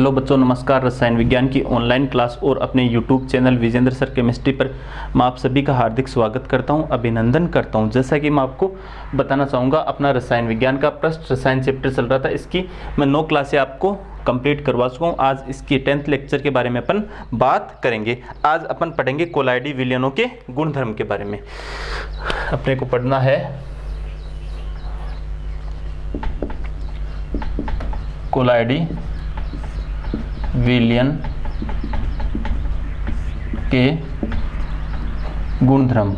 Hello बच्चों, नमस्कार। रसायन विज्ञान की ऑनलाइन क्लास और अपने YouTube channel Vijendra sir chemistry पर मैं आप सभी का हार्दिक स्वागत करता हूं, अभिनंदन करता हूं। जैसा कि मैं आपको बताना चाहूँगा, अपना रसायन विज्ञान का पृष्ठ रसायन चैप्टर चल रहा था, इसकी मैं 9 क्लासें आपको कंप्लीट करवा चुका हूँ। आज इसकी 10th लेक्चर के बारे में अपन बात करेंगे। आज अपन पढ़ेंगे कोलाइडी विलयनों के गुणधर्म के बारे में। अपने को पढ़ना है कोलाइडी विलयन के गुणधर्म।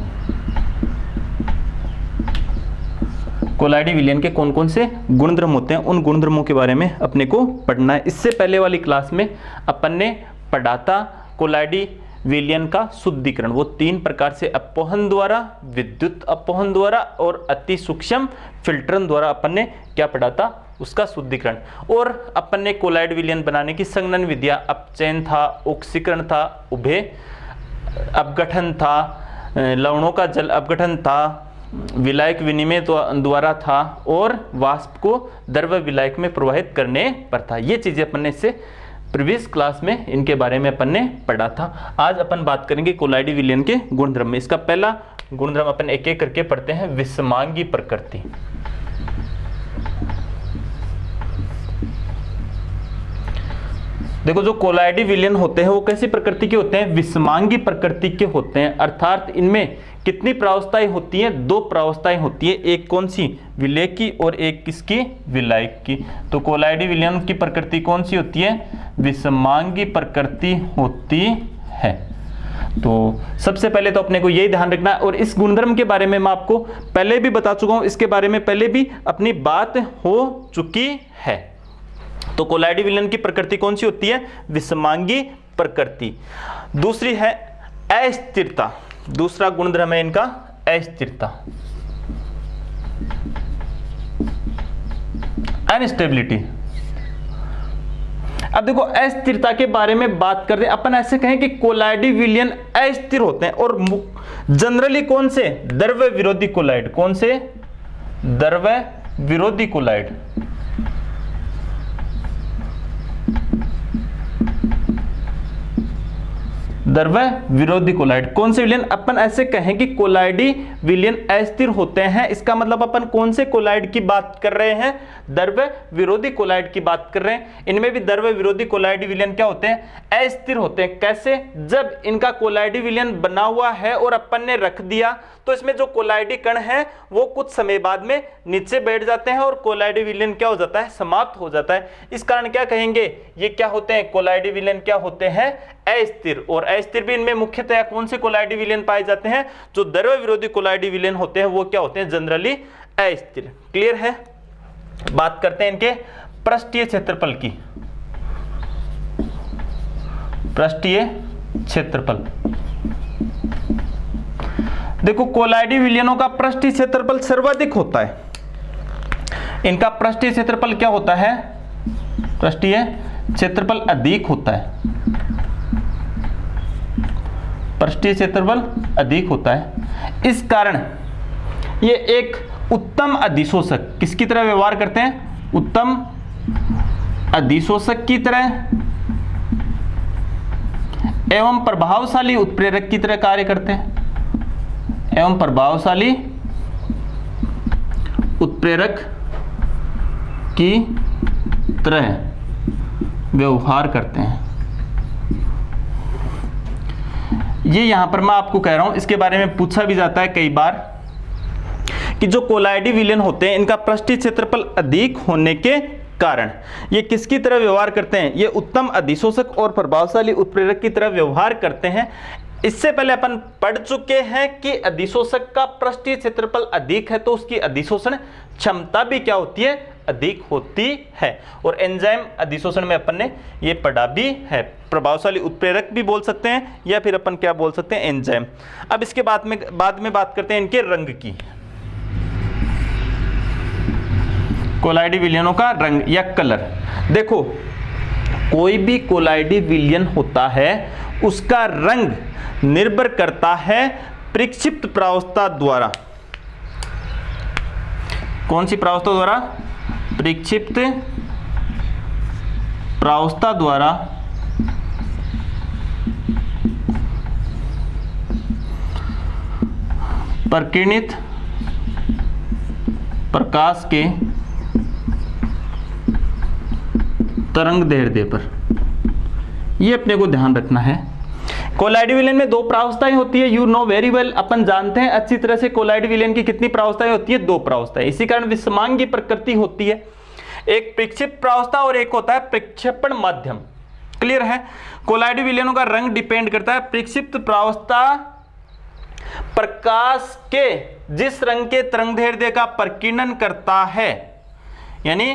कोलाइडी विलयन के कौन कौन से गुणधर्म होते हैं, उन गुणधर्मों के बारे में अपने को पढ़ना है। इससे पहले वाली क्लास में अपन ने पढ़ा था कोलाइडी विलयन का शुद्धिकरण। वो 3 प्रकार से अपवहन द्वारा, विद्युत अपवहन द्वारा और अति सूक्ष्म फिल्टरन द्वारा अपन ने क्या पढ़ा था, उसका शुद्धिकरण। और अपन ने कोलाइड विलयन बनाने की संगणन विधियां, अपचयन था, ऑक्सीकरण था, उभय अपघटन था, लवणों का जल अपघटन था, विलायक विनिमय द्वारा था और वाष्प को द्रव विलायक में प्रवाहित करने पर था। ये चीजें अपन ने इससे प्रीवियस क्लास में इनके बारे में अपन ने पढ़ा था। आज अपन बात करेंगे कोलाइडी विलयन के गुणधर्म में। इसका पहला गुणधर्म अपन एक एक करके पढ़ते हैं, विषमांगी प्रकृति। देखो, जो कोलाइडी विलयन होते हैं वो कैसी प्रकृति के होते हैं, विषमांगी प्रकृति के होते हैं। अर्थात इनमें कितनी प्रावस्थाएं होती हैं, 2 प्रावस्थाएं होती है। एक कौन सी, विलेय की, और एक किसकी, विलायक की। तो कोलाइडी विलयन की प्रकृति कौन सी होती है, विषमांगी प्रकृति होती है। तो सबसे पहले तो अपने को यही ध्यान रखना है। और इस गुणधर्म के बारे में मैं आपको पहले भी बता चुका हूं, इसके बारे में पहले भी अपनी बात हो चुकी है। तो कोलाइडी विलयन की प्रकृति कौन सी होती है, विषमांगी प्रकृति। दूसरी है अस्थिरता। दूसरा गुणधर्म है इनका अस्थिरता, अनस्टेबिलिटी। अब देखो, अस्थिरता के बारे में बात करते हैं अपन। ऐसे कहें कि कोलाइडी विलयन अस्थिर होते हैं और जनरली कौन से, द्रव विरोधी कोलाइड। कौन से, द्रव विरोधी कोलाइड। द्रव विरोधी कोलाइड। कौन से विलयन, अपन ऐसे कहें कि कोलाइडी विलयन अस्थिर होते हैं, इसका मतलब अपन कौन से कोलाइड की बात कर रहे हैं, द्रव विरोधी कोलाइड की बात कर रहे हैं। इनमें भी द्रव विरोधी कोलाइडी विलयन क्या होते हैं, अस्थिर होते हैं। कैसे, जब इनका कोलाइडी विलयन बना हुआ है और अपन ने रख दिया तो इसमें जो कोलाइडी कण है वो कुछ समय बाद में नीचे बैठ जाते हैं और कोलाइडी विलयन क्या हो जाता है, समाप्त हो जाता है। इस कारण क्या कहेंगे, ये क्या होते हैं, कोलाइडी विलयन क्या होते हैं, अस्थिर। और अस्थिर भी इनमें मुख्यतः कौन से कोलाइडी विलयन पाए जाते हैं, जो द्रव विरोधी कोलाइडी विलयन होते हैं वो क्या होते हैं, जनरली अस्थिर। क्लियर है। बात करते हैं इनके पृष्ठीय क्षेत्रफल की। पृष्ठीय क्षेत्रफल। देखो, कोलाइडी विलयनों का पृष्ठीय क्षेत्रफल सर्वाधिक होता है। इनका पृष्ठीय क्षेत्रफल क्या होता है, पृष्ठीय क्षेत्रफल अधिक होता है। पृष्ठीय क्षेत्रफल अधिक होता है। इस कारण ये एक उत्तम अधिशोषक, किसकी तरह व्यवहार करते हैं, उत्तम अधिशोषक की तरह एवं प्रभावशाली उत्प्रेरक की तरह कार्य करते हैं। एवं प्रभावशाली उत्प्रेरक की तरह व्यवहार करते हैं। ये यहां पर मैं आपको कह रहा हूं, इसके बारे में पूछा भी जाता है कई बार कि जो कोलाइडी विलयन होते हैं इनका पृष्ठीय क्षेत्रफल अधिक होने के कारण ये किसकी तरह व्यवहार करते हैं, ये उत्तम अधिशोषक और प्रभावशाली उत्प्रेरक की तरह व्यवहार करते हैं। इससे पहले अपन पढ़ चुके हैं कि अधिशोषक का पृष्ठीय क्षेत्रफल अधिक है तो उसकी अधिशोषण क्षमता भी क्या होती है, अधिक होती है। और एंजाइम अधिशोषण में अपन ने ये पढ़ा भी है। प्रभावशाली उत्प्रेरक भी बोल सकते हैं या फिर अपन क्या बोल सकते हैं, एंजाइम। अब इसके बाद में बात करते हैं इनके रंग की। कोलाइडी विलयनों का रंग या कलर। देखो, कोई भी कोलाइडी विलयन होता है उसका रंग निर्भर करता है प्रक्षिप्त प्रावस्था द्वारा। कौन सी प्रावस्था द्वारा, प्रक्षिप्त प्रावस्था द्वारा प्रकीर्णित प्रकाश के तरंग दैर्ध्य पर, ये अपने को ध्यान रखना है। कोलाइडी विलयन में दो प्रावस्थाएं होती है, यू नो वेरी वेल, अपन जानते हैं अच्छी तरह से कोलाइडी विलयन की कितनी प्रावस्थाएं होती है, दो प्रावस्थाएं। इसी कारण विषमांगी प्रकृति होती है, एक प्रक्षेप प्रावस्था और एक होता है प्रक्षेपण माध्यम। क्लियर है? कोलाइडी विलयनों का रंग डिपेंड करता है प्रक्षिप्त प्रावस्था प्रकाश के जिस रंग के तरंगदैर्ध्य का प्रकीर्णन करता है, यानी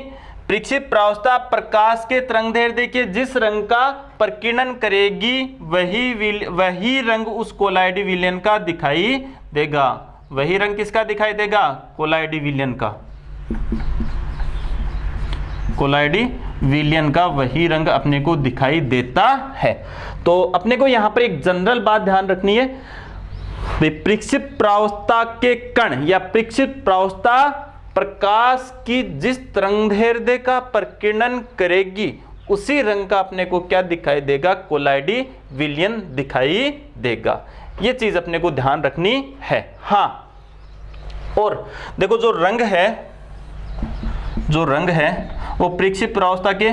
प्रक्षेप प्रावस्था प्रकाश के तरंगदैर्ध्य के जिस रंग का प्रकीर्णन करेगी वही रंग उस कोलाइडी विलयन का दिखाई देगा। वही रंग किसका दिखाई देगा? कोलाइडी विलयन का। कोलाइडी विलयन का वही रंग अपने को दिखाई देता है। तो अपने को यहां पर एक जनरल बात ध्यान रखनी है, प्रक्षेप प्रावस्था के कण या प्रक्षेप प्रावस्था प्रकाश की जिस तरंगदैर्ध्य का प्रकीर्णन करेगी उसी रंग का अपने को क्या दिखाई देगा? कोलाइडी विलयन दिखाई देगा। ये चीज अपने को ध्यान रखनी है। हाँ, और देखो जो रंग है वो प्रक्षेप प्रावस्था के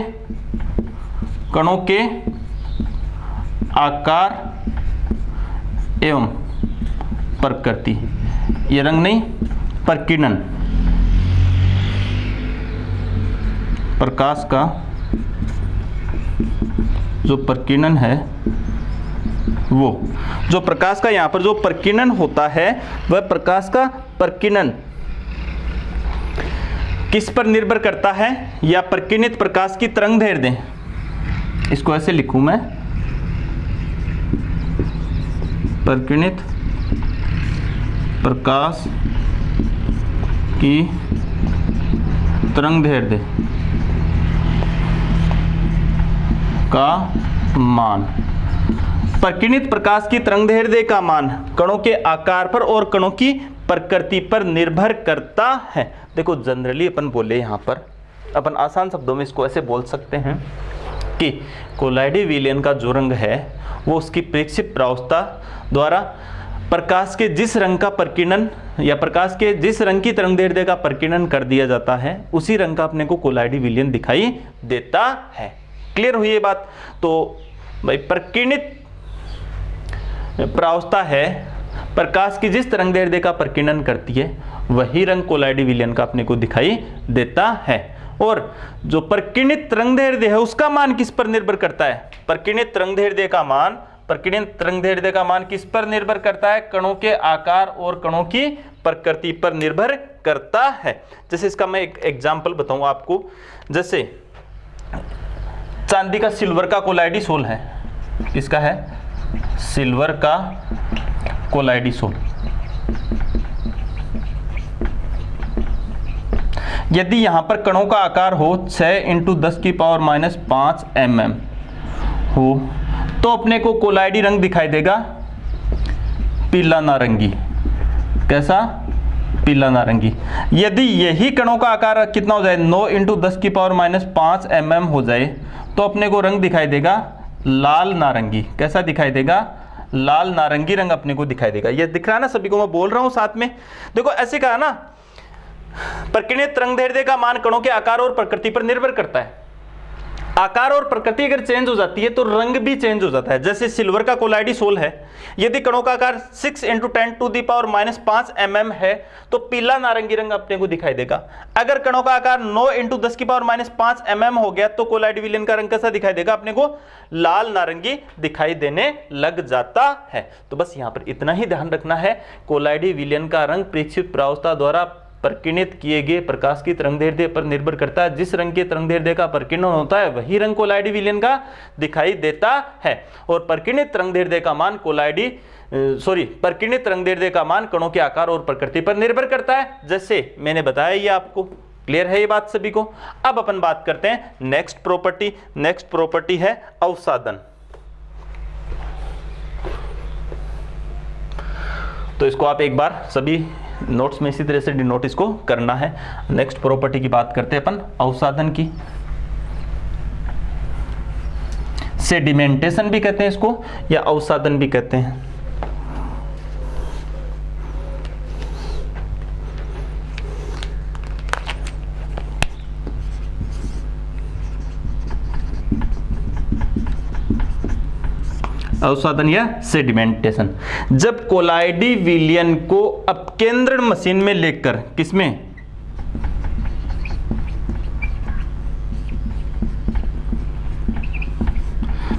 कणों के आकार एवं प्रकृति, ये रंग नहीं, प्रकीर्णन, प्रकाश का जो प्रकीर्णन है, वो जो प्रकाश का यहां पर जो प्रकीर्णन होता है वह प्रकाश का प्रकीर्णन किस पर निर्भर करता है? या प्रकीर्णित प्रकाश की तरंगदैर्ध्य, इसको ऐसे लिखूं मैं, प्रकीर्णित प्रकाश की तरंगदैर्ध्य का मान, प्रकीर्णित प्रकाश की तरंगदैर्ध्य का मान कणों के आकार पर और कणों की प्रकृति पर निर्भर करता है। देखो जनरली अपन बोले, यहां पर अपन आसान शब्दों में इसको ऐसे बोल सकते हैं कि कोलाइडी विलयन का जो रंग है वो उसकी प्रक्षेप प्रावस्था द्वारा प्रकाश के जिस रंग का प्रकीर्णन या प्रकाश के जिस रंग की तरंगदैर्ध्य का प्रकीर्णन कर दिया जाता है उसी रंग का अपने को कोलाइडी विलयन दिखाई देता है। क्लियर हुई ये बात? तो भाई प्रकीर्णित प्रावस्था है, प्रकाश की जिस तरंगदैर्ध्य का प्रकीर्णन करती है वही रंग कोलाइडी विलयन का अपने को दिखाई देता है। और जो प्रकीर्णित तरंगदैर्ध्य है उसका मान किस पर निर्भर करता है? प्रकीर्णित तरंगदैर्ध्य का मान किस पर निर्भर करता है? कणों के आकार और कणों की प्रकृति पर निर्भर करता है। जैसे इसका मैं एक एग्जांपल बताऊं आपको, जैसे चांदी का सिल्वर का कोलाइडोसोल है, किसका है? सिल्वर का कोलाइडोसोल। यदि यहां पर कणों का आकार हो 6 × 10⁻⁵ mm हो तो अपने को कोलाइडी रंग दिखाई देगा पीला नारंगी। कैसा? पीला नारंगी। यदि यही कणों का आकार कितना हो जाए, 9 × 10⁻⁵ mm हो जाए तो अपने को रंग दिखाई देगा लाल नारंगी। कैसा दिखाई देगा? लाल नारंगी रंग अपने को दिखाई देगा। ये दिख रहा है ना सभी को, मैं बोल रहा हूं साथ में। देखो ऐसे कहा ना, प्रकीर्णित तरंगदैर्ध्य का मान कणों के आकार और प्रकृति पर निर्भर करता है। आकार और प्रकृति अगर चेंज हो जाती है तो रंग भी चेंज हो जाता है। जैसे सिल्वर का कोलाइडोसोल है, यदि कणों का आकार 6 × 10⁻⁵ mm है तो पीला नारंगी रंग अपने को दिखाई देगा। अगर कणों का आकार 9 × 10⁻⁵ mm हो गया तो कोलाइडी विलयन का रंग कैसा दिखाई देगा? अपने को लाल नारंगी दिखाई देने लग जाता है। तो बस यहां पर इतना ही ध्यान रखना है, कोलाइडी विलयन का रंग प्रक्षेप प्रावस्था द्वारा प्रकीर्णित किए गए प्रकाश की तरंगदैर्ध्य पर निर्भर करता है। जिस रंग के तरंगदैर्ध्य का प्रकीर्णन होता है वही रंग कोलाइडी विलयन का दिखाई देता है। और प्रकीर्णित तरंगदैर्ध्य का मान प्रकीर्णित तरंगदैर्ध्य का मान कणों के आकार और प्रकृति पर निर्भर करता है, जैसे मैंने बताया ये आपको। क्लियर है ये बात सभी को? अब अपन बात करते हैं नेक्स्ट प्रॉपर्टी। नेक्स्ट प्रॉपर्टी है अवसादन। तो इसको आप एक बार सभी नोट्स में इसी तरह से डिनोट इसको करना है। नेक्स्ट प्रॉपर्टी की बात करते हैं अपन अवसादन की। सेडिमेंटेशन भी कहते हैं इसको, या अवसादन भी कहते हैं। अवसादन या सेडिमेंटेशन। जब कोलाइडी विलयन को अपकेंद्रण मशीन में लेकर, किसमें,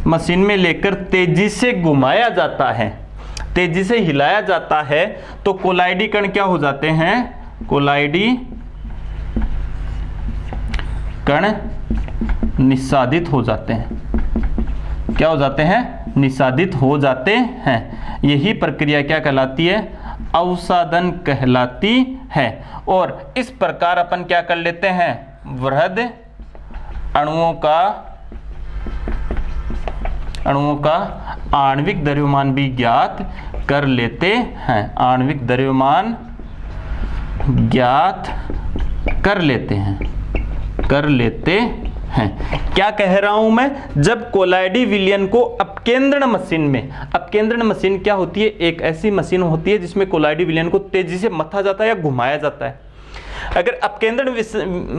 मशीन में लेकर तेजी से घुमाया जाता है, तेजी से हिलाया जाता है, तो कोलाइडी कण क्या हो जाते हैं, कोलाइडी कण निस्सादित हो जाते हैं। क्या हो जाते हैं, निस्सादित हो जाते हैं। यही प्रक्रिया क्या कहलाती है, अवसादन कहलाती है। और इस प्रकार अपन क्या कर लेते हैं, वृहद अणुओं का आणविक द्रव्यमान भी ज्ञात कर लेते हैं, आणविक द्रव्यमान ज्ञात कर लेते हैं। क्या कह रहा हूं मैं, जब कोलाइडी विलयन को अपकेंद्रण मशीन में, अपकेंद्रण मशीन क्या होती है, एक ऐसी मशीन होती है जिसमें कोलाइडी विलयन को तेजी से मथा जाता है या घुमाया जाता है। अगर अपकेंद्रण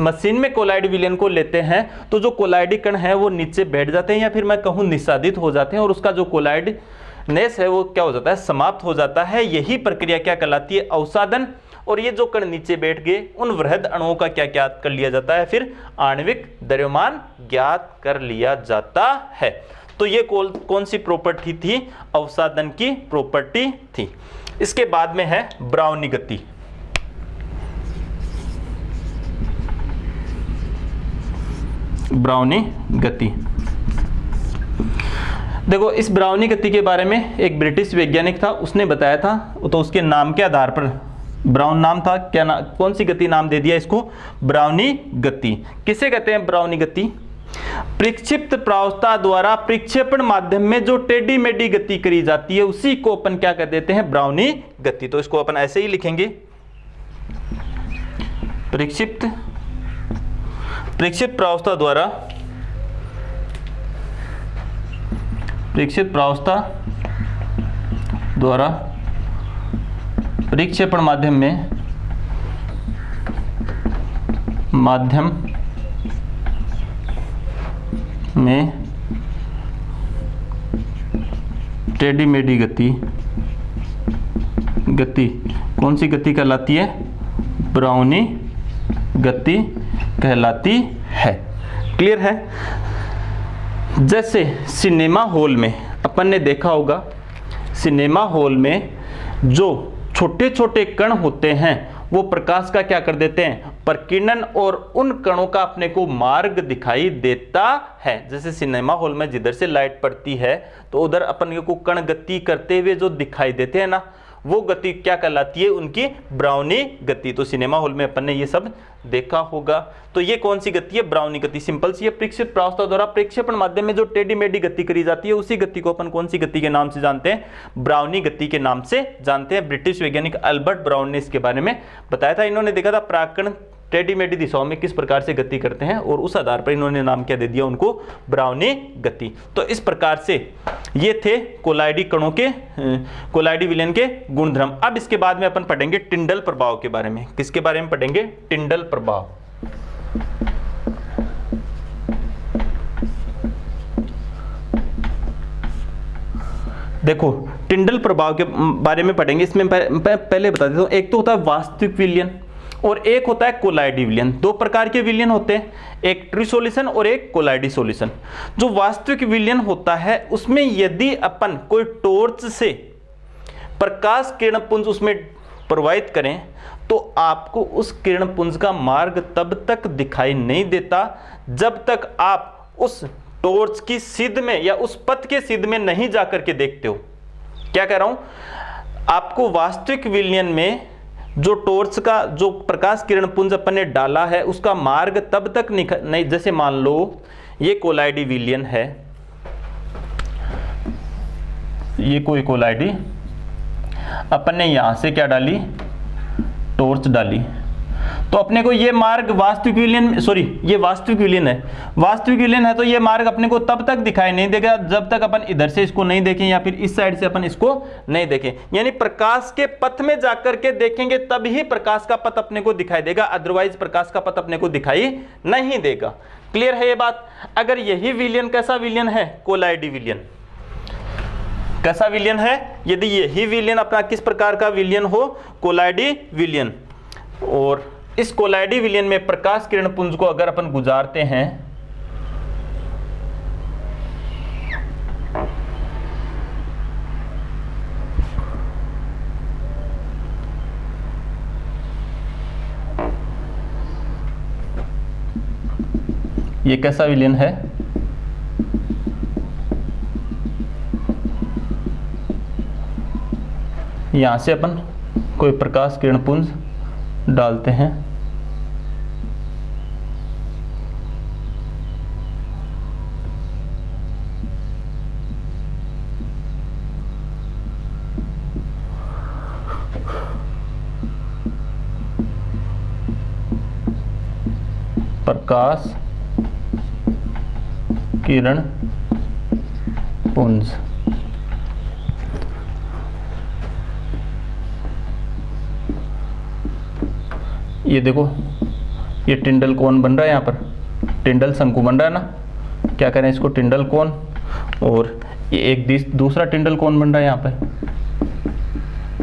मशीन में कोलाइडी विलयन को लेते हैं तो जो कोलाइडी कण है वो नीचे बैठ जाते हैं, या फिर मैं कहूं निस्सादित हो जाते हैं, और उसका जो कोलाइडनेस है वो क्या हो जाता है, समाप्त हो जाता है। यही प्रक्रिया क्या कहलाती है, अवसादन। और ये जो कण नीचे बैठ गए उन वृहद अणुओं का क्या ज्ञात कर लिया जाता है, फिर आणविक द्रव्यमान ज्ञात कर लिया जाता है। तो ये कौन सी प्रॉपर्टी थी, अवसादन की प्रॉपर्टी थी। इसके बाद में है ब्राउनी गति। ब्राउनी गति, देखो इस ब्राउनी गति के बारे में एक ब्रिटिश वैज्ञानिक था, उसने बताया था, तो उसके नाम के आधार पर, ब्राउन नाम था, क्या कौन सी गति नाम दे दिया इसको, ब्राउनी गति। किसे कहते हैं ब्राउनी गति, प्रक्षिप्त प्रावस्था द्वारा प्रक्षेपण माध्यम में जो टेढ़ी मेढ़ी गति करी जाती है उसी को अपन क्या कह देते हैं, ब्राउनी गति। तो इसको अपन ऐसे ही लिखेंगे, प्रक्षिप्त प्रावस्था द्वारा, प्रक्षिप्त प्रावस्था द्वारा प्रक्षेपण माध्यम में टेढ़ी मेढ़ी गति कौन सी गति कहलाती है, ब्राउनी गति कहलाती है। क्लियर है। जैसे सिनेमा हॉल में अपन ने देखा होगा, सिनेमा हॉल में जो छोटे छोटे कण होते हैं वो प्रकाश का क्या कर देते हैं, प्रकीर्णन, और उन कणों का अपने को मार्ग दिखाई देता है। जैसे सिनेमा हॉल में जिधर से लाइट पड़ती है तो उधर अपन को कण गति करते हुए जो दिखाई देते हैं ना, वो गति क्या कहलाती है, उनकी ब्राउनी गति। तो सिनेमा हॉल में अपन ने ये सब देखा होगा। तो ये कौन सी गति है, ब्राउनी गति। सिंपल सी है, प्रक्षिप्त प्रावस्था द्वारा प्रक्षेपण माध्यम में जो टेढ़ी मेढ़ी गति करी जाती है उसी गति को अपन कौन सी गति के नाम से जानते हैं, ब्राउनी गति के नाम से जानते हैं। ब्रिटिश वैज्ञानिक अल्बर्ट ब्राउन ने इसके बारे में बताया था। इन्होंने देखा था प्राकण टेढ़ी मेढ़ी दिशाओं में किस प्रकार से गति करते हैं, और उस आधार पर इन्होंने नाम क्या दे दिया उनको, ब्राउनी गति। तो इस प्रकार से ये थे कोलाइडी कणों के, कोलाइडी विलयन के गुणधर्म। अब इसके बाद में अपन पढ़ेंगे टिंडल प्रभाव के बारे में। किसके बारे में पढ़ेंगे, टिंडल प्रभाव। देखो टिंडल प्रभाव के बारे में पढ़ेंगे। इसमें पहले बता देता हूं, एक तो होता है वास्तविक विलयन और एक होता है कोलाइडी विलयन। दो प्रकार के विलयन होते हैं, एक ट्री सॉल्यूशन और एक कोलाइडी सॉल्यूशन। जो वास्तविक विलयन होता है उसमें यदि अपन कोई टॉर्च से प्रकाश किरण पुंज उसमें प्रवाहित करें तो आपको उस किरण पुंज का मार्ग तब तक दिखाई नहीं देता जब तक आप उस टॉर्च की सीध में या उस पथ के सीध में नहीं जाकर के देखते हो। क्या कह रहा हूं, आपको वास्तविक विलयन में जो टॉर्च का जो प्रकाश किरण पुंज अपन ने डाला है उसका मार्ग तब तक नहीं, जैसे मान लो ये कोलाइडी विलयन है, ये कोई कोलाइडी, अपन ने यहां से क्या डाली, टॉर्च डाली, तो अपने को ये मार्ग वास्तविक विलयन, सॉरी ये वास्तविक विलयन है, वास्तविक विलयन है तो ये मार्ग अपने को तब तक दिखाई नहीं देगा जब तक अपन इधर से इसको नहीं देखें या फिर इस साइड से अपन इसको नहीं देखें, यानी प्रकाश के पथ में जाकर के देखेंगे तब ही प्रकाश का पथ अपने को दिखाई देगा, अदरवाइज प्रकाश का पथ अपने को दिखाई नहीं देगा। क्लियर है ये बात। अगर यही विलयन कैसा विलयन है, कोलाइडी विलयन, कैसा विलयन है, यदि यही विलयन अपना किस प्रकार का विलयन हो, कोलाइडी विलयन, और इस कोलाइडी विलयन में प्रकाश किरण पुंज को अगर अपन गुजारते हैं ये कैसा विलयन है, यहां से अपन कोई प्रकाश किरण पुंज डालते हैं, प्रकाश किरण पुंज, ये देखो ये टिंडल कोण बन रहा है, यहाँ पर टिंडल शंकु बन रहा है ना, क्या करें इसको टिंडल कोण, और ये एक दूसरा टिंडल कोण बन रहा है यहाँ पे,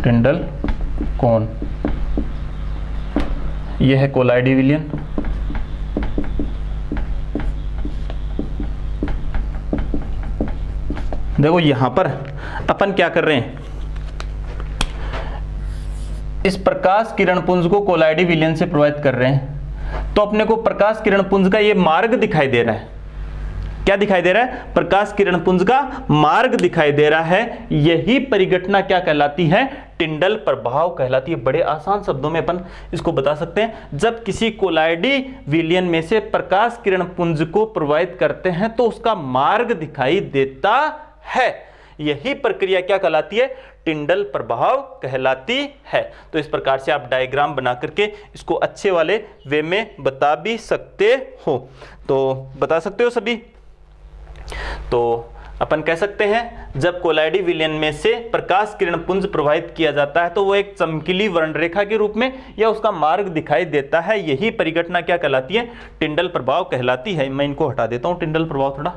टिंडल कोण, ये है कोलाइडी विलयन। देखो यहां पर अपन क्या कर रहे हैं, इस प्रकाश किरण पुंज को कोलाइडी विलयन से प्रभावित कर रहे हैं, तो अपने को प्रकाश किरण पुंज का ये मार्ग दिखाई दे रहा है, क्या दिखाई दे रहा है, प्रकाश किरण पुंज का मार्ग दिखाई दे रहा है। यही परिघटना क्या कहलाती है, टिंडल प्रभाव कहलाती है। बड़े आसान शब्दों में अपन इसको बता सकते हैं, जब किसी कोलाइडी विलयन में से प्रकाश किरण पुंज को प्रभावित करते हैं तो उसका मार्ग दिखाई देता है, यही प्रक्रिया क्या कहलाती है, टिंडल प्रभाव कहलाती है। तो इस प्रकार से आप डायग्राम बना करके इसको अच्छे वाले वे में बता भी सकते हो, तो बता सकते हो सभी। तो अपन कह सकते हैं जब कोलाइडी विलयन में से प्रकाश किरण पुंज प्रवाहित किया जाता है तो वो एक चमकीली वर्णरेखा के रूप में या उसका मार्ग दिखाई देता है, यही परिघटना क्या कहलाती है, टिंडल प्रभाव कहलाती है। मैं इनको हटा देता हूं टिंडल प्रभाव थोड़ा।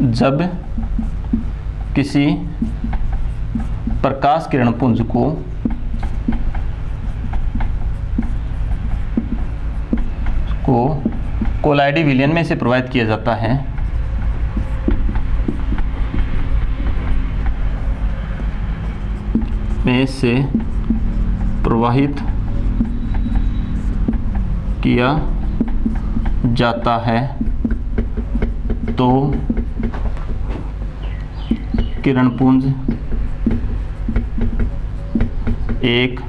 जब किसी प्रकाश किरण पुंज को कोलाइडी विलयन में से प्रवाहित किया जाता है में से प्रवाहित किया जाता है तो किरण पुंज एक,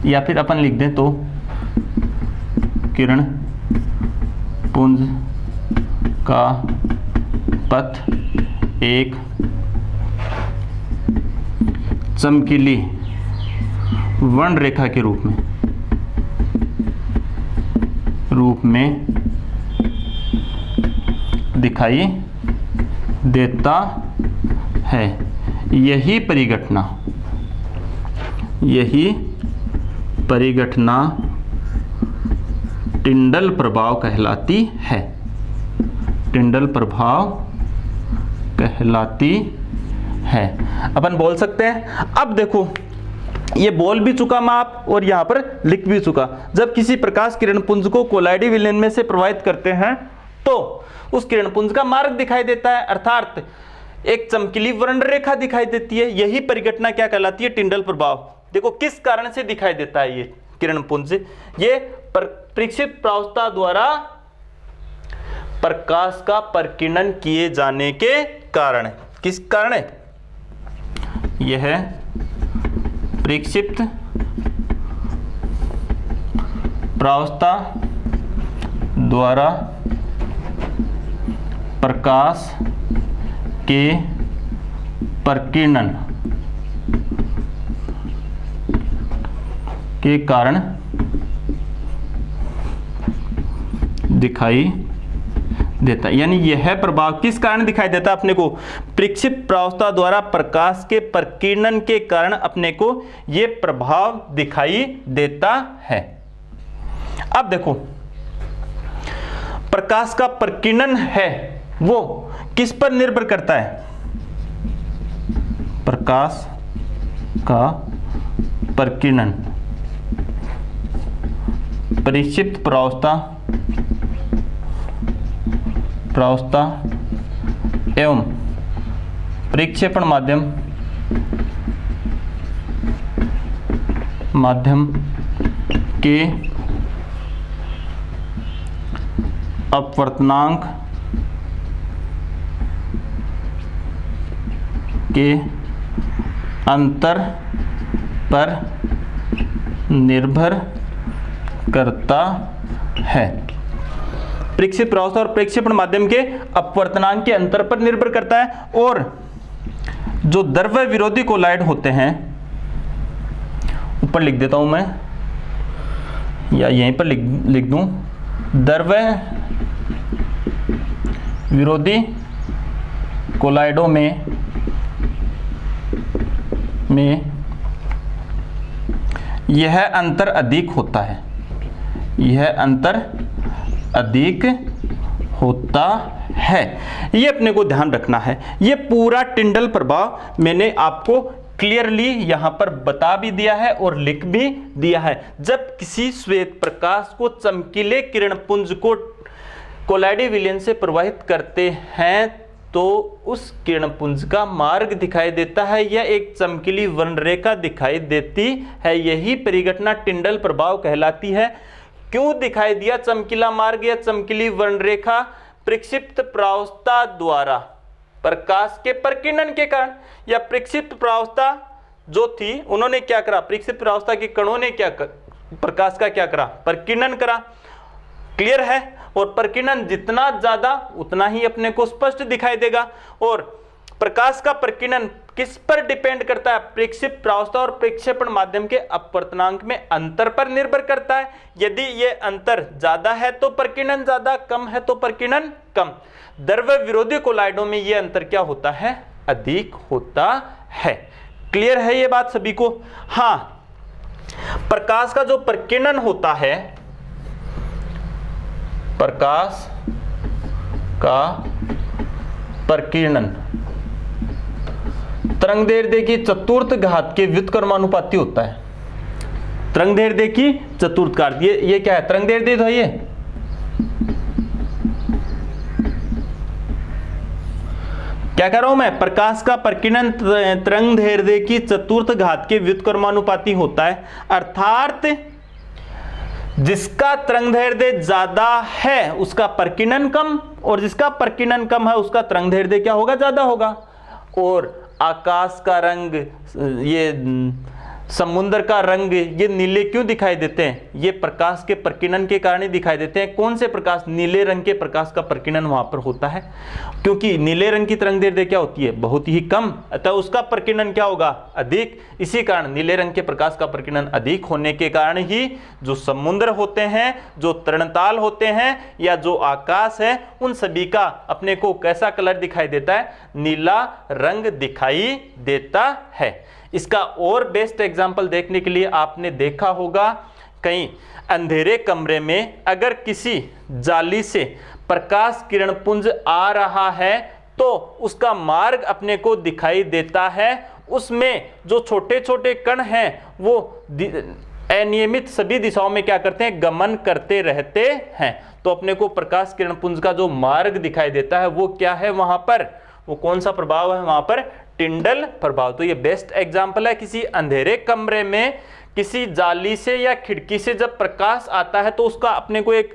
या फिर अपन लिख दें तो किरण पुंज का पथ एक चमकीली वर्ण रेखा के रूप में दिखाई देता है। यही परिघटना टिंडल प्रभाव कहलाती है, टिंडल प्रभाव कहलाती है। अपन बोल सकते हैं, अब देखो ये बोल भी चुका मैं आप और यहां पर लिख भी चुका, जब किसी प्रकाश किरण पुंज को कोलाइडी विलयन में से प्रवाहित करते हैं तो उस किरण पुंज का मार्ग दिखाई देता है, अर्थात एक चमकीली वर्ण रेखा दिखाई देती है। यही परिघटना क्या कहलाती है, टिंडल प्रभाव। देखो किस कारण से दिखाई देता है ये किरण पुंज, ये परीक्षित प्रावस्था द्वारा प्रकाश का प्रकीर्णन किए जाने के कारण। किस कारण है? यह प्रक्षिप्त प्रावस्था द्वारा प्रकाश के प्रकीर्णन के कारण दिखाई देता है। यानी यह प्रभाव किस कारण दिखाई देता है अपने को? प्रक्षिप्त प्रावस्था द्वारा प्रकाश के प्रकीर्णन के कारण अपने को यह प्रभाव दिखाई देता है। अब देखो, प्रकाश का प्रकीर्णन है वो किस पर निर्भर करता है? प्रकाश का प्रकीर्णन प्रक्षिप्त प्रावस्था एवं प्रक्षेपण माध्यम के अपवर्तनांक के अंतर पर निर्भर करता है। प्रक्षिप्त प्रावस्था और प्रक्षेपण माध्यम के अपवर्तनांक के अंतर पर निर्भर करता है। और जो द्रव्य विरोधी कोलाइड होते हैं, ऊपर लिख देता हूं मैं या यहीं पर लिख दूं, द्रव्य विरोधी कोलाइडों में यह अंतर अधिक होता है। यह अंतर अधिक होता है, ये अपने को ध्यान रखना है। ये पूरा टिंडल प्रभाव मैंने आपको क्लियरली यहां पर बता भी दिया है और लिख भी दिया है। जब किसी श्वेत प्रकाश को चमकीले किरण पुंज को कोलाइडी विलयन से प्रवाहित करते हैं तो उस किरण पुंज का मार्ग दिखाई देता है या एक चमकीली वर्णरेखा दिखाई देती है। यही परिघटना टिंडल प्रभाव कहलाती है। क्यों दिखाई दिया चमकीला मार्ग या चमकीली वर्णरेखा? प्रक्षिप्त प्रावस्था द्वारा प्रकाश के प्रकीर्णन के कारण, या प्रक्षिप्त प्रावस्था जो थी उन्होंने क्या करा? प्रक्षिप्त प्रावस्था के कणों ने क्या प्रकाश का क्या करा? प्रकीर्णन करा। क्लियर है? और प्रकीर्णन जितना ज्यादा उतना ही अपने को स्पष्ट दिखाई देगा। और प्रकाश का प्रकीर्णन किस पर डिपेंड करता है? प्रक्षिप्त प्रावस्था और प्रक्षेपण माध्यम के अपवर्तनांक में अंतर पर निर्भर करता है। यदि ये अंतर ज्यादा है तो प्रकीर्णन ज्यादा, कम है तो प्रकीर्णन कम। द्रव्य विरोधी कोलाइडों में ये अंतर क्या होता है? अधिक होता है। क्लियर है ये बात सभी को? हाँ, प्रकाश का जो प्रकीर्णन होता है, प्रकाश का प्रकीर्णन तरंगदैर्ध्य की चतुर्थ घात के व्युत्क्रमानुपाती होता है। तरंगदैर्ध्य की चतुर्थ घात, ये क्या है? तरंगदैर्ध्य तो ये क्या कह रहा हूं मैं? प्रकाश का प्रकीर्णन तरंगदैर्ध्य की चतुर्थ घात के व्युत्क्रमानुपाती होता है। अर्थात जिसका तरंगदैर्ध्य ज्यादा है उसका प्रकीर्णन कम, और जिसका प्रकीर्णन कम है उसका तरंगदैर्ध्य क्या होगा? ज्यादा होगा। और आकाश का रंग, ये समुद्र का रंग, ये नीले क्यों दिखाई देते हैं? ये प्रकाश के प्रकीर्णन के कारण ही दिखाई देते हैं। कौन से प्रकाश? नीले रंग के प्रकाश का प्रकीर्णन वहां पर होता है, क्योंकि नीले रंग की तरंगदैर्ध्य क्या होती है? बहुत ही कम, अतः उसका प्रकीर्णन क्या होगा? अधिक। इसी कारण नीले रंग के प्रकाश का प्रकीर्णन अधिक होने के कारण ही जो समुद्र होते हैं, जो तरणताल होते हैं, या जो आकाश है, उन सभी का अपने को कैसा कलर दिखाई देता है? नीला रंग दिखाई देता है। इसका और बेस्ट एग्जाम्पल देखने के लिए आपने देखा होगा कहीं अंधेरे कमरे में अगर किसी जाली से प्रकाश किरण पुंज आ रहा है तो उसका मार्ग अपने को दिखाई देता है। उसमें जो छोटे छोटे कण हैं वो अनियमित सभी दिशाओं में क्या करते हैं? गमन करते रहते हैं। तो अपने को प्रकाश किरण पुंज का जो मार्ग दिखाई देता है वो क्या है? वहां पर वो कौन सा प्रभाव है? वहां पर टिंडल प्रभाव। तो ये बेस्ट एग्जाम्पल है। किसी अंधेरे कमरे में किसी जाली से या खिड़की से जब प्रकाश आता है तो उसका अपने को एक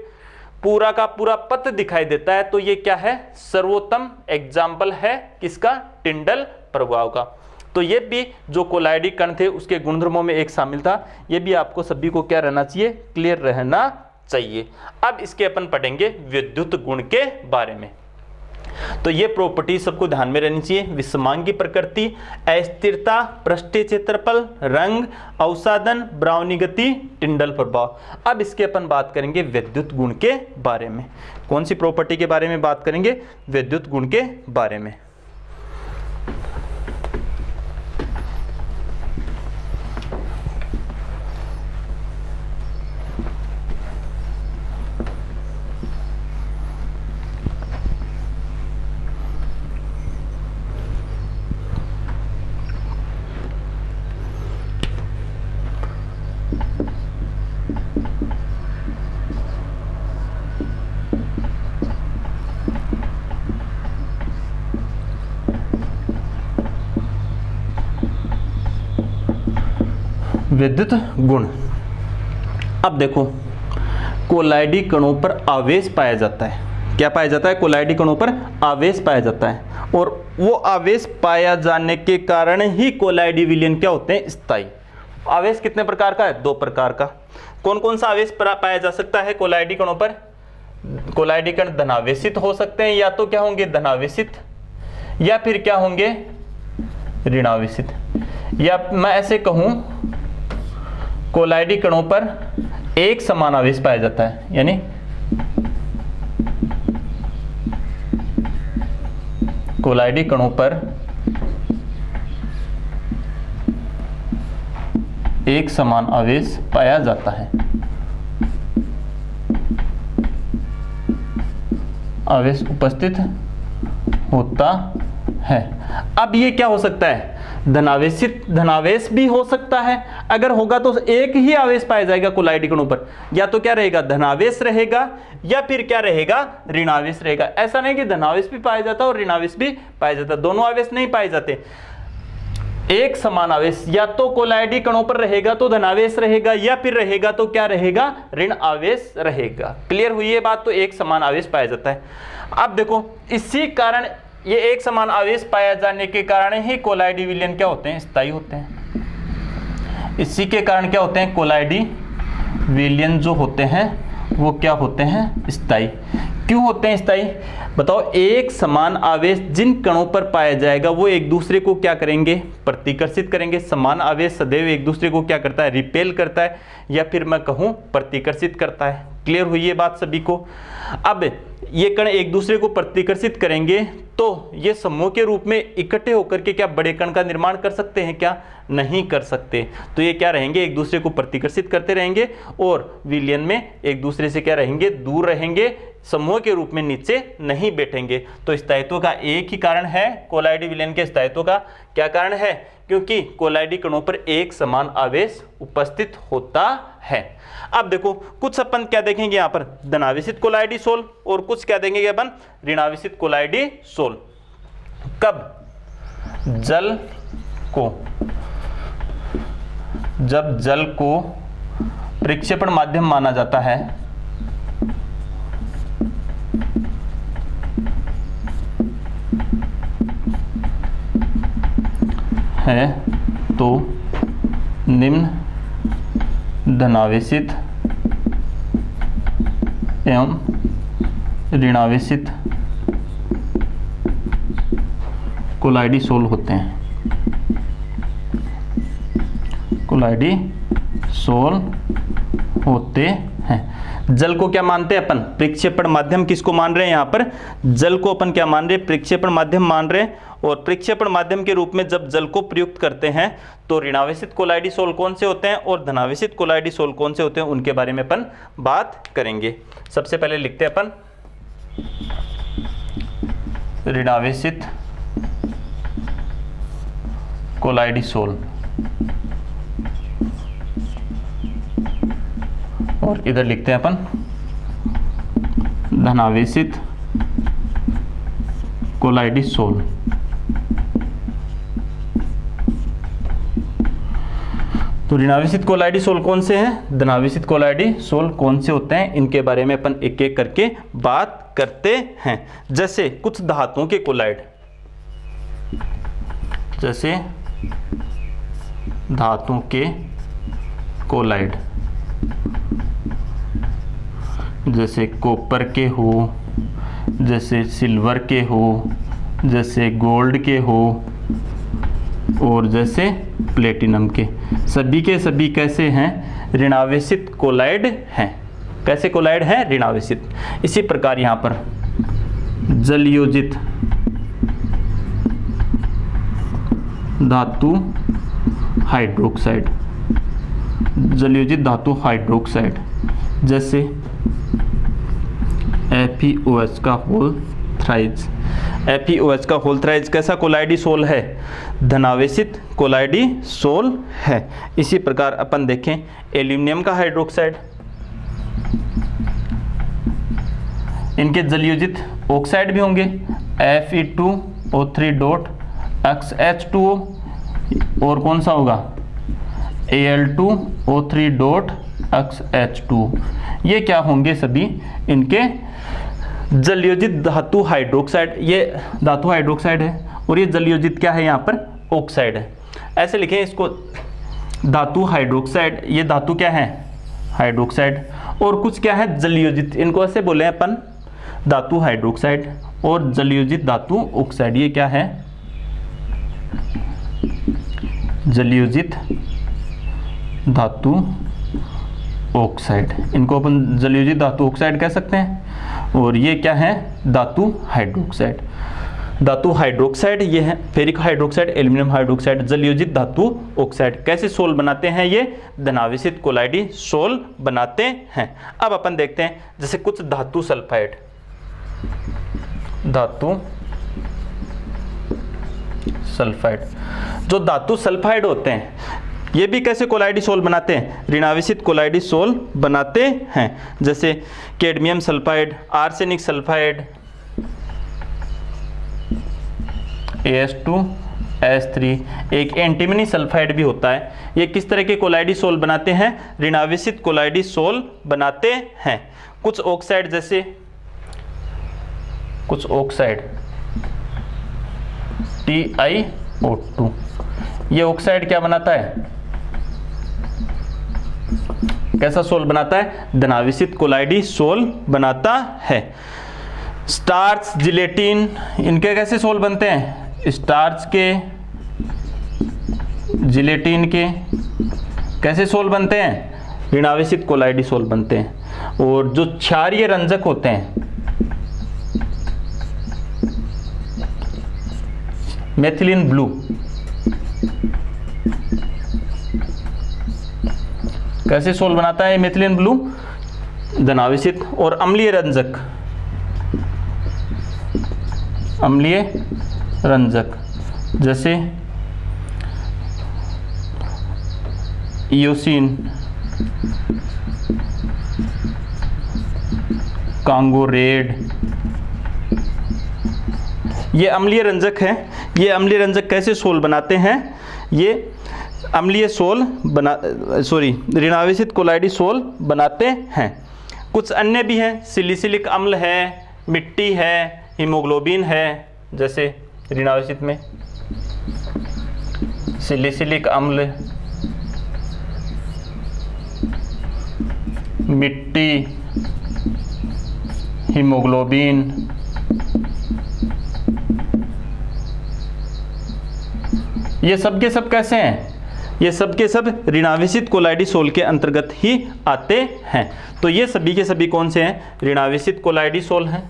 पूरा का पूरा पथ दिखाई देता है, तो ये क्या है, सर्वोत्तम एग्जाम्पल है किसका, टिंडल प्रभाव का। तो ये भी जो कोलाइडी कण थे उसके गुणधर्मों में एक शामिल था। ये भी आपको सभी को क्या रहना चाहिए, क्लियर रहना चाहिए। अब इसके अपन पढ़ेंगे विद्युत गुण के बारे में। तो ये प्रॉपर्टी सबको ध्यान में रहनी चाहिए, विषमांगी प्रकृति, अस्थिरता, पृष्ठीय क्षेत्रफल, रंग, अवसादन, ब्राउनी गति, टिंडल प्रभाव। अब इसके अपन बात करेंगे विद्युत गुण के बारे में। कौन सी प्रॉपर्टी के बारे में बात करेंगे, विद्युत गुण के बारे में। विद्युत गुण। अब देखो, कोलाइडी कणों पर आवेश पाया जाता है। क्या पाया जाता है, कोलाइडी कणों पर आवेश पाया जाता है, और वो आवेश पाया जाने के कारण ही कोलाइडी विलयन क्या होते हैं, स्थायी। आवेश कितने प्रकार का है, 2 प्रकार का। कौन कौन सा आवेश पाया जा सकता है कोलाइडी कणों पर, कोलाइडी कण धनावेशित हो सकते हैं, या तो क्या होंगे धनावेशित, या फिर क्या होंगे ऋणावेशित, या मैं ऐसे कहूं कोलाइडी कणों पर एक समान आवेश पाया जाता है, यानी कोलाइडी कणों पर एक समान आवेश पाया जाता है। आवेश उपस्थित होता है। अब ये क्या हो सकता है, धनावेश भी हो सकता है। अगर होगा तो एक ही आवेश पाया जाएगा कोलाइडी कणों पर, या तो क्या रहेगा धनावेश रहेगा, या फिर क्या रहेगा ऋणावेश रहेगा। ऐसा नहीं कि धनावेश भी पाया जाता और ऋणावेश भी पाया जाता, दोनों आवेश नहीं पाए जाते। एक समान आवेश या तो कोलाइडी कणों पर रहेगा तो धनावेश रहेगा, या फिर रहेगा तो क्या रहेगा ऋण आवेश रहेगा। क्लियर हुई ये बात, तो एक समान आवेश पाया जाता है। अब देखो, इसी कारण ये एक समान आवेश पाया जाने के कारण ही कोलाइडी विलयन क्या होते हैं, स्थायी होते हैं। इसी के कारण क्या होते हैं, कोलाइडी विलयन जो होते हैं वो क्या होते हैं, स्थायी। क्यों होते हैं स्थायी, बताओ। एक समान आवेश जिन कणों पर पाया जाएगा वो एक दूसरे को क्या करेंगे, प्रतिकर्षित करेंगे। समान आवेश सदैव एक दूसरे को क्या करता है, रिपेल करता है, या फिर मैं कहूं प्रतिकर्षित करता है। क्लियर हुई ये बात सभी को। अब ये कण एक दूसरे को प्रतिकर्षित करेंगे तो ये समूह के रूप में इकट्ठे होकर के क्या बड़े कण का निर्माण कर सकते हैं, क्या नहीं कर सकते। तो ये क्या रहेंगे, एक दूसरे को प्रतिकर्षित करते रहेंगे और विलयन में एक दूसरे से क्या रहेंगे, दूर रहेंगे, समूह के रूप में नीचे नहीं बैठेंगे। तो स्थायित्व का एक ही कारण है, कोलाइडी विलयन के स्थायित्व का क्या कारण है, क्योंकि कोलाइडी कणों पर एक समान आवेश उपस्थित होता है। अब देखो, कुछ अपन क्या देखेंगे यहाँ पर, धनावेशित कोलाइडी सोल, और कुछ क्या देखेंगे अपन, ऋणावेशित कोलाइडी सोल। कब, जब जल को प्रक्षेपण माध्यम माना जाता है, तो निम्न धनावेशित एवं ऋणावेशित कोलाइडी सोल होते हैं। कोलाइडी सोल होते हैं। जल को क्या मानते हैं अपन, प्रक्षेपण माध्यम। किसको मान रहे हैं यहाँ पर, जल को अपन क्या मान रहे हैं, प्रक्षेपण माध्यम मान रहे हैं। और प्रक्षेपण माध्यम के रूप में जब जल को प्रयुक्त करते हैं तो ऋणावेशित कोलाइडी सोल कौन से होते हैं और धनावेशित कोलाइडी सोल कौन से होते हैं, उनके बारे में अपन बात करेंगे। सबसे पहले लिखते हैं अपन ऋणावेशित कोलाइडी सोल, और इधर लिखते हैं अपन धनावेशित कोलाइडी सोल। तो ऋणावेशित कोलाइडिसोल कौन से हैं, धनावेशित कोलाइडिसोल कौन से होते हैं, इनके बारे में अपन एक एक करके बात करते हैं। जैसे कुछ धातुओं के कोलाइड, जैसे धातुओं के कोलाइड, जैसे कॉपर के हो, जैसे सिल्वर के हो, जैसे गोल्ड के हो और जैसे प्लेटिनम के, सभी के सभी कैसे हैं, ऋणावेशित कोलाइड हैं। कैसे कोलाइड हैं, ऋणावेशित। इसी प्रकार यहाँ पर जलयोजित धातु हाइड्रोक्साइड, जलयोजित धातु हाइड्रोक्साइड, जैसे FeOH का होल थ्राइज। FeOH का होल थ्राइज कैसा कोलाइडिसोल है, धनावेशित कोलाइडिसोल है। इसी प्रकार अपन देखें एल्यूमिनियम का हाइड्रोक्साइड, इनके जलयोजित ऑक्साइड भी होंगे, Fe2O3 डॉट XH2O, और कौन सा होगा Al2O3 डॉट XH2O। ये क्या होंगे, सभी इनके जलयोजित धातु हाइड्रोक्साइड। ये धातु हाइड्रोक्साइड है और ये जलयोजित क्या है, यहाँ पर ऑक्साइड है। ऐसे लिखें इसको, धातु हाइड्रोक्साइड, ये धातु क्या है, हाइड्रोक्साइड, और कुछ क्या है जलयोजित, इनको ऐसे बोले अपन धातु हाइड्रोक्साइड और जलयोजित धातु ऑक्साइड। ये क्या है, जलयोजित धातु ऑक्साइड, इनको अपन जलयोजित धातु ऑक्साइड कह सकते हैं। और ये क्या है, धातु हाइड्रोक्साइड। धातु हाइड्रोक्साइड ये है, फेरिक हाइड्रोक्साइड, एल्यूमिनियम हाइड्रोक्साइड, जलयोजित धातु ऑक्साइड। कैसे सोल बनाते हैं, ये धनावेशित कोलाइडिसोल बनाते हैं। अब अपन देखते हैं जैसे कुछ धातु सल्फाइड, धातु सल्फाइड, जो धातु सल्फाइड होते हैं ये भी कैसे कोलाइडिसोल बनाते हैं, ऋणावेशित कोलाइडिसोल बनाते हैं। जैसे cadmium sulphide, arsenic sulphide, AS2S3, एक एंटीमनी सल्फाइड भी होता है। ये किस तरह के कोलाइडिसोल बनाते हैं, ऋणावेशित कोलाइडिसोल बनाते हैं। कुछ ऑक्साइड, जैसे कुछ ऑक्साइड TiO2, ये ऑक्साइड क्या बनाता है, कैसा सोल बनाता है, धनावेशित कोलाइडिसोल बनाता है। स्टार्च, जिलेटिन, इनके कैसे सोल बनते हैं, स्टार्च के, जिलेटिन के कैसे सोल बनते हैं, ऋणावेशित कोलाइडिसोल बनते हैं। और जो क्षारीय रंजक होते हैं, मेथिलीन ब्लू, कैसे सोल बनाता है मेथिलीन ब्लू, धनावेशित। और अम्लीय रंजक, अम्लीय रंजक जैसे इयोसिन, कांगोरेड, ये अम्लीय रंजक है। ये अम्लीय रंजक कैसे सोल बनाते हैं, ये अम्लीय सोल ऋणावेशित कोलाइडिसोल बनाते हैं। कुछ अन्य भी हैं, सिलिसिलिक अम्ल है, मिट्टी है, हीमोग्लोबिन है, जैसे ऋणावेशित में सिलिसिलिक अम्ल, मिट्टी, हीमोग्लोबिन, ये सब के सब कैसे हैं, ये सब के सब ऋणावेशित कोलाइडिसोल के अंतर्गत ही आते हैं। तो ये सभी के सभी कौन से हैं, ऋणावेशित कोलाइडिसोल हैं।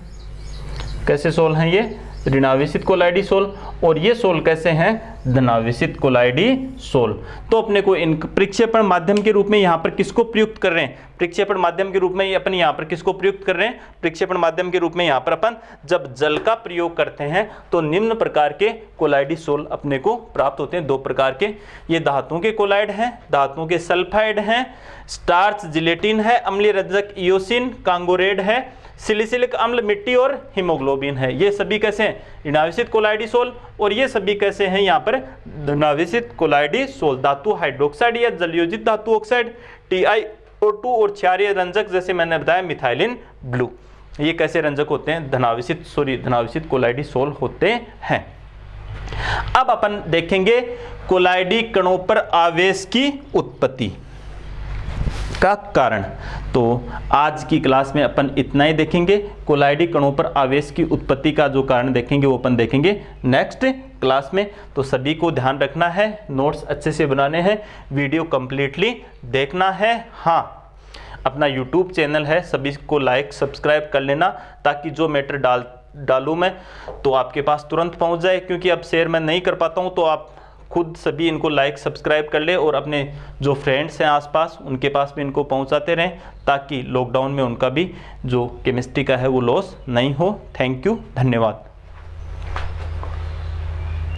कैसे सोल हैं ये, ऋणावेशित कोलाइडिसोल। और ये सोल कैसे हैं, धनावेशित कोलाइडिसोल। तो अपने को इन प्रक्षेपण माध्यम के रूप में यहाँ पर किसको प्रयुक्त कर रहे हैं, प्रक्षेपण माध्यम के रूप में अपन यहाँ पर किसको प्रयुक्त कर रहे हैं, प्रक्षेपण माध्यम के रूप में यहाँ पर अपन जब जल का प्रयोग करते हैं तो निम्न प्रकार के कोलाइडिसोल अपने को प्राप्त होते हैं। दो प्रकार के, ये धातुओं के कोलाइड हैं, धातुओं के सल्फाइड हैं, स्टार्च जिलेटिन है, अम्लीय रंजक इयोसिन, कांगोरेड है, सिलिसिलिक अम्ल मिट्टी और हीमोग्लोबिन है। ये सभी कैसे हैं? ऋणावेशित कोलाइडिसोल, और ये सभी कैसे हैं यहाँ पर? धनावेशित कोलाइडिसोल। धातु हाइड्रोक्साइड या जलयोजित धातु ऑक्साइड, TiO2 और क्षारीय रंजक जैसे मैंने बताया मिथाइलिन ब्लू, ये कैसे रंजक होते हैं? धनावेशित कोलाइडिसोल होते हैं। अब अपन देखेंगे कोलाइडी कणों पर आवेश की उत्पत्ति का कारण। तो आज की क्लास में अपन इतना ही देखेंगे। कोलाइडी कणों पर आवेश की उत्पत्ति का जो कारण देखेंगे वो अपन देखेंगे नेक्स्ट क्लास में। तो सभी को ध्यान रखना है, नोट्स अच्छे से बनाने हैं, वीडियो कंप्लीटली देखना है। हाँ, अपना YouTube चैनल है, सभी को लाइक सब्सक्राइब कर लेना, ताकि जो मैटर डालूँ मैं तो आपके पास तुरंत पहुंच जाए, क्योंकि अब शेयर मैं नहीं कर पाता हूं। तो आप खुद सभी इनको लाइक सब्सक्राइब कर ले और अपने जो फ्रेंड्स हैं आसपास उनके पास भी इनको पहुंचाते रहें, ताकि लॉकडाउन में उनका भी जो केमिस्ट्री का है वो लॉस नहीं हो। थैंक यू, धन्यवाद।